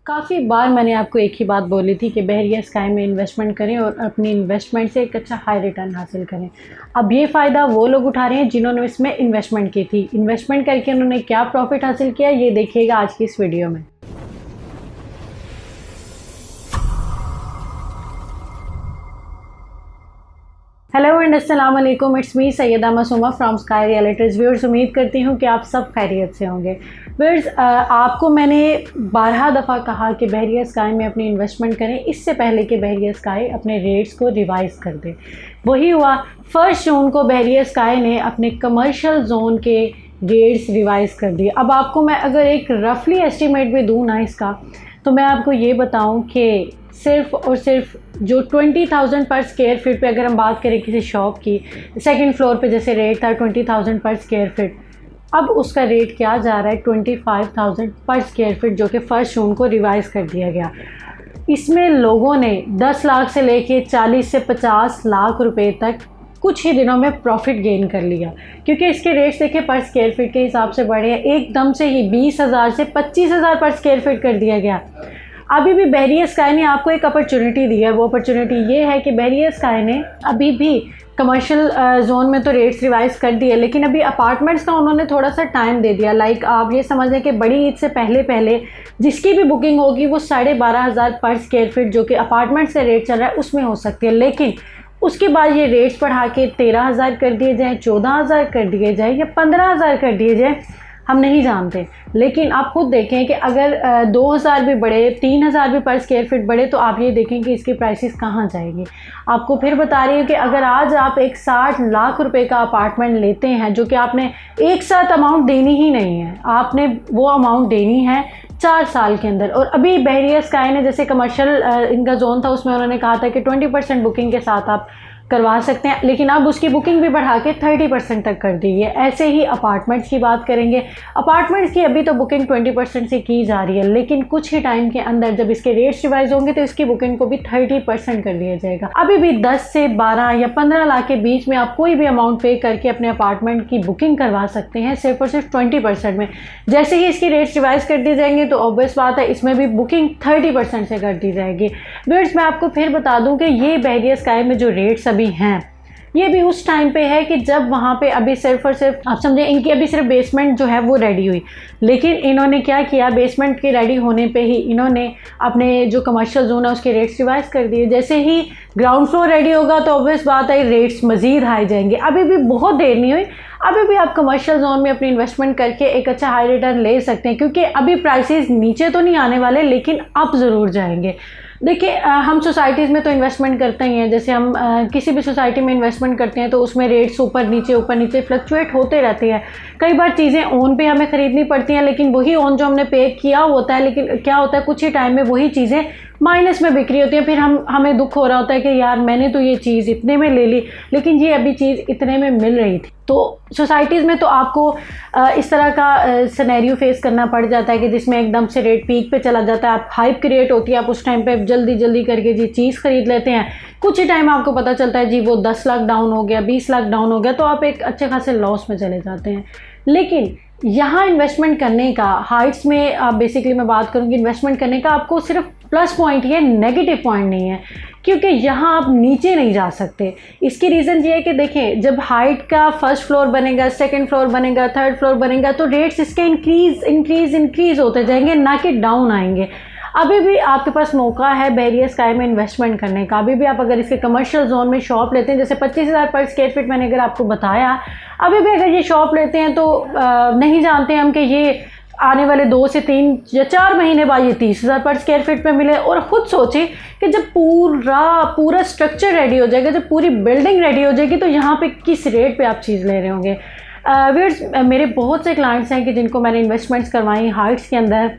काफ़ी बार मैंने आपको एक ही बात बोली थी कि बहरिया स्काई में इन्वेस्टमेंट करें और अपनी इन्वेस्टमेंट से एक अच्छा हाई रिटर्न हासिल करें। अब ये फ़ायदा वो लोग उठा रहे हैं जिन्होंने इसमें इन्वेस्टमेंट की थी। इन्वेस्टमेंट करके उन्होंने क्या प्रॉफिट हासिल किया, ये देखिएगा आज की इस वीडियो में। हेलो एंड अस्सलाम वालेकुम, it's me Syeda Masooma from Sky Realities. Viewers, उम्मीद करती हूँ कि आप सब खैरियत से होंगे। व्यूअर्स, आपको मैंने 12 दफ़ा कहा कि बहरिया स्काई में अपनी इन्वेस्टमेंट करें, इससे पहले कि बहरिया स्काई अपने रेट्स को रिवाइज़ कर दे। वही हुआ, 1 जून को बहरिया स्काई ने अपने कमर्शियल जोन के रेट्स रिवाइज़ कर दिए। अब आपको मैं अगर एक रफली एस्टिमेट भी दूँ ना इसका, तो मैं आपको ये बताऊँ कि सिर्फ़ और सिर्फ जो 20,000 पर स्क्वायर फीट पे अगर हम बात करें किसी शॉप की, सेकंड फ्लोर पे जैसे रेट था 20,000 पर स्क्वायर फीट, अब उसका रेट क्या जा रहा है 25,000 पर स्क्वायर फीट, जो कि 1 जून को रिवाइज़ कर दिया गया। इसमें लोगों ने 10 लाख से लेके 40 से 50 लाख रुपए तक कुछ ही दिनों में प्रॉफिट गेन कर लिया, क्योंकि इसके रेट्स देखिए पर स्क्वायर फीट के हिसाब से बढ़े हैं। एकदम से ही 20,000 से 25,000 पर स्क्वायर फीट कर दिया गया। अभी भी बहरिया स्काई ने आपको एक अपॉर्चुनिटी दी है। वो अपॉर्चुनिटी ये है कि बहरिया स्काई ने अभी भी कमर्शियल जोन में तो रेट्स रिवाइज़ कर दिए, लेकिन अभी अपार्टमेंट्स का उन्होंने थोड़ा सा टाइम दे दिया। लाइक आप ये समझ लें कि बड़ी ईद से पहले पहले जिसकी भी बुकिंग होगी वो 12,500 पर स्क्वायर फीट जो कि अपार्टमेंट से रेट चल रहा है उसमें हो सकती है, लेकिन उसके बाद ये रेट्स बढ़ा के 13,000 कर दिए जाएँ, 14,000 कर दिए जाए या 15,000 कर दिए जाए, हम नहीं जानते। लेकिन आप खुद देखें कि अगर 2,000 भी बढ़े, 3,000 भी पर स्क्वायर फीट बढ़े, तो आप ये देखें कि इसकी प्राइसेस कहाँ जाएंगी। आपको फिर बता रही हूँ कि अगर आज आप एक 60 लाख रुपए का अपार्टमेंट लेते हैं, जो कि आपने एक साथ अमाउंट देनी ही नहीं है, आपने वो अमाउंट देनी है 4 साल के अंदर। और अभी बहरिया स्काई ने जैसे कमर्शियल इनका जोन था उसमें उन्होंने कहा था कि 20% बुकिंग के साथ आप करवा सकते हैं, लेकिन अब उसकी बुकिंग भी बढ़ा के 30% तक कर दी है। ऐसे ही अपार्टमेंट्स की बात करेंगे, अपार्टमेंट्स की अभी तो बुकिंग 20% से की जा रही है, लेकिन कुछ ही टाइम के अंदर जब इसके रेट्स रिवाइज होंगे तो इसकी बुकिंग को भी 30% कर दिया जाएगा। अभी भी 10 से 12 या 15 लाख के बीच में आप कोई भी अमाउंट पे करके अपने अपार्टमेंट की बुकिंग करवा सकते हैं, सिर्फ और सिर्फ 20% में। जैसे ही इसकी रेट्स रिवाइज कर दी जाएंगे तो ऑब्वियस बात है इसमें भी बुकिंग 30% से कर दी जाएगी। व्यूअर्स, मैं आपको फिर बता दूं कि ये बहरिया स्काई में जो रेट्स अभी हैं, ये भी उस टाइम पे है कि जब वहाँ पे अभी सिर्फ और सिर्फ आप समझे इनकी अभी सिर्फ बेसमेंट जो है वो रेडी हुई, लेकिन इन्होंने क्या किया, बेसमेंट के रेडी होने पे ही इन्होंने अपने जो कमर्शियल जोन है उसके रेट्स रिवाइज कर दिए। जैसे ही ग्राउंड फ्लोर रेडी होगा तो ऑब्वियस बात है रेट्स मज़ीद हाई जाएंगे। अभी भी बहुत देर नहीं हुई, अभी भी आप कमर्शियल जोन में अपनी इन्वेस्टमेंट करके एक अच्छा हाई रिटर्न ले सकते हैं, क्योंकि अभी प्राइसेस नीचे तो नहीं आने वाले, लेकिन अप ज़रूर जाएंगे। देखिए, हम सोसाइटीज़ में तो इन्वेस्टमेंट करते ही हैं। जैसे हम किसी भी सोसाइटी में इन्वेस्टमेंट करते हैं तो उसमें रेट्स ऊपर नीचे फ्लक्चुएट होते रहते हैं। कई बार चीज़ें ओन पे हमें ख़रीदनी पड़ती हैं, लेकिन वही ओन जो हमने पे किया होता है, लेकिन क्या होता है कुछ ही टाइम में वही चीज़ें माइनस में बिक्री होती है। फिर हमें दुख हो रहा होता है कि यार मैंने तो ये चीज़ इतने में ले ली, लेकिन ये अभी चीज़ इतने में मिल रही थी। तो सोसाइटीज़ में तो आपको इस तरह का सिनेरियो फेस करना पड़ जाता है कि जिसमें एकदम से रेट पीक पे चला जाता है, आप हाइप क्रिएट होती है, आप उस टाइम पे जल्दी करके जी चीज़ खरीद लेते हैं। कुछ ही टाइम आपको पता चलता है जी वो 10 लाख डाउन हो गया, 20 लाख डाउन हो गया, तो आप एक अच्छे खासे लॉस में चले जाते हैं। लेकिन यहाँ इन्वेस्टमेंट करने का, हाइट्स में आप बेसिकली मैं बात करूँगी, इन्वेस्टमेंट करने का आपको सिर्फ प्लस पॉइंट ही है, नेगेटिव पॉइंट नहीं है, क्योंकि यहाँ आप नीचे नहीं जा सकते। इसकी रीज़न ये है कि देखें, जब हाइट का फर्स्ट फ्लोर बनेगा, सेकंड फ्लोर बनेगा, थर्ड फ्लोर बनेगा, तो रेट्स इसके इंक्रीज़ होते जाएंगे, ना कि डाउन आएंगे। अभी भी आपके पास मौका है बहरिया स्काई में इन्वेस्टमेंट करने का। अभी भी आप अगर इसके कमर्शियल जोन में शॉप लेते हैं, जैसे 25,000 पर स्क्वायर फीट मैंने अगर आपको बताया, अभी भी अगर ये शॉप लेते हैं तो नहीं जानते हम कि ये आने वाले 2 से 3 या 4 महीने बाद ये 30,000 पर स्क्वायर फीट पे मिले। और ख़ुद सोचें कि जब पूरा स्ट्रक्चर रेडी हो जाएगा, जब पूरी बिल्डिंग रेडी हो जाएगी, तो यहाँ पे किस रेट पे आप चीज़ ले रहे होंगे। व्यूअर्स, मेरे बहुत से क्लाइंट्स हैं कि जिनको मैंने इन्वेस्टमेंट्स करवाई हाइट्स के अंदर,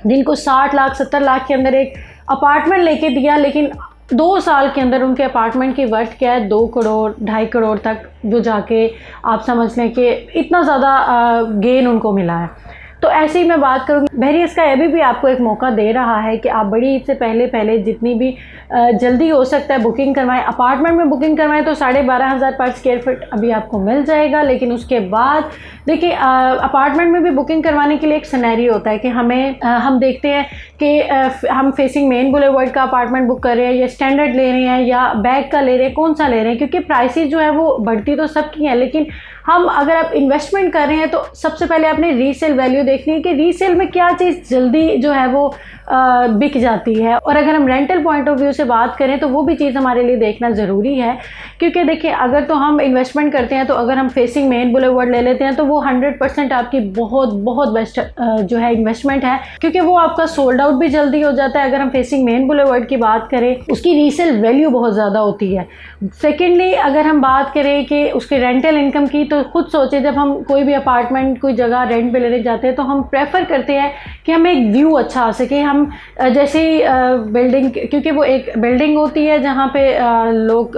जिनको 60 लाख 70 लाख के अंदर एक अपार्टमेंट लेके दिया, लेकिन 2 साल के अंदर उनके अपार्टमेंट की वर्थ क्या है, 2 करोड़ 2.5 करोड़ तक जो जाके आप समझ लें कि इतना ज़्यादा गेन उनको मिला है। तो ऐसे ही मैं बात करूँगी, बहरिया स्काई अभी भी आपको एक मौका दे रहा है कि आप बड़ी ईद से पहले जितनी भी जल्दी हो सकता है बुकिंग करवाएं। अपार्टमेंट में बुकिंग करवाएं तो 12,500 पर स्क्वायर फीट अभी आपको मिल जाएगा। लेकिन उसके बाद देखिए, अपार्टमेंट में भी बुकिंग करवाने के लिए एक सिनेरियो होता है कि हम देखते हैं कि हम फेसिंग मेन बुलेवर्ड का अपार्टमेंट बुक कर रहे हैं या स्टैंडर्ड ले रहे हैं या बैग का ले रहे हैं, कौन सा ले रहे हैं, क्योंकि प्राइसेस जो है वो बढ़ती तो सबकी हैं। लेकिन हम अगर आप इन्वेस्टमेंट कर रहे हैं तो सबसे पहले आपने रीसेल वैल्यू देखनी है कि रीसेल में क्या चीज़ जल्दी जो है वो बिक जाती है। और अगर हम रेंटल पॉइंट ऑफ व्यू से बात करें तो वो भी चीज़ हमारे लिए देखना ज़रूरी है, क्योंकि देखिए अगर तो हम इन्वेस्टमेंट करते हैं तो अगर हम फेसिंग मेन बुलेवर्ड ले लेते हैं तो वो 100% आपकी बहुत बेस्ट जो है इन्वेस्टमेंट है, क्योंकि वो आपका सोल्ड आउट भी जल्दी हो जाता है। अगर हम फेसिंग मेन बुलेवर्ड की बात करें, उसकी रीसेल वैल्यू बहुत ज़्यादा होती है। सेकेंडली अगर हम बात करें कि उसके रेंटल इनकम की, तो खुद सोचें, जब हम कोई भी अपार्टमेंट कोई जगह रेंट पे लेने जाते हैं तो हम प्रेफर करते हैं कि हमें एक व्यू अच्छा आ सके। हम जैसे बिल्डिंग, क्योंकि वो एक बिल्डिंग होती है जहाँ पे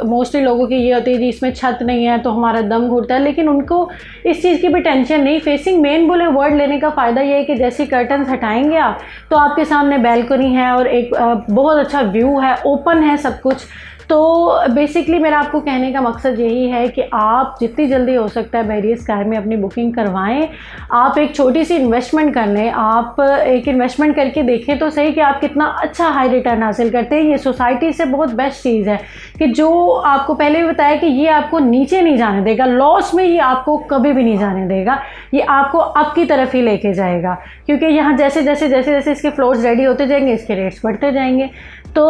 मोस्टली लोगों की ये होती है जी इसमें छत नहीं है तो हमारा दम घुटता है, लेकिन उनको इस चीज़ की भी टेंशन नहीं। फेसिंग मेन बुलेवर्ड लेने का फ़ायदा ये है कि जैसे कर्टन्स हटाएंगे आप तो आपके सामने बैल्कनी है और एक बहुत अच्छा व्यू है, ओपन है सब कुछ। तो बेसिकली मेरा आपको कहने का मकसद यही है कि आप जितनी जल्दी हो सकता है बहरिया स्काई में अपनी बुकिंग करवाएं। आप एक छोटी सी इन्वेस्टमेंट कर लें, आप एक इन्वेस्टमेंट करके देखें तो सही कि आप कितना अच्छा हाई रिटर्न हासिल करते हैं। ये सोसाइटी से बहुत बेस्ट चीज़ है कि जो आपको पहले भी बताया कि ये आपको नीचे नहीं जाने देगा, लॉस में ये आपको कभी भी नहीं जाने देगा, ये आपको अप की तरफ ही लेके जाएगा, क्योंकि यहाँ जैसे जैसे इसके फ्लोर्स रेडी होते जाएंगे इसके रेट्स बढ़ते जाएंगे। तो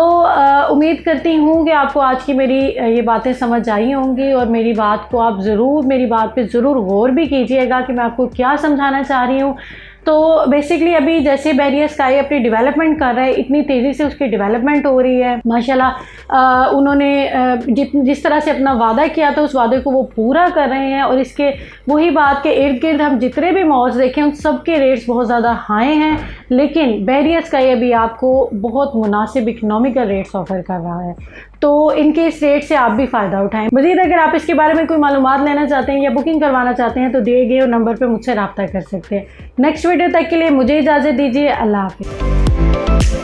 उम्मीद करती हूँ कि आपको आज की मेरी ये बातें समझ आई होंगी और मेरी बात पे ज़रूर गौर भी कीजिएगा कि मैं आपको क्या समझाना चाह रही हूँ। तो बेसिकली अभी जैसे बहरिया स्काई अपनी डेवलपमेंट कर रहा है, इतनी तेज़ी से उसकी डेवलपमेंट हो रही है माशाल्लाह। उन्होंने जिस तरह से अपना वादा किया था उस वादे को वो पूरा कर रहे हैं। और इसके वही बात के इर्द गिर्द हम जितने भी मॉल्स देखें उन सब के रेट्स बहुत ज़्यादा हाई हैं, लेकिन बहरिया स्काई अभी आपको बहुत मुनासिब इकनॉमिकल रेट्स ऑफ़र कर रहा है। तो इनके इस रेट से आप भी फ़ायदा उठाएं। मज़ीद अगर आप इसके बारे में कोई मालूमात लेना चाहते हैं या बुकिंग करवाना चाहते हैं तो दिए गए नंबर पर मुझसे रब्ता कर सकते हैं। नेक्स्ट वीडियो तक के लिए मुझे इजाज़त दीजिए। अल्लाह हाफ़िज़।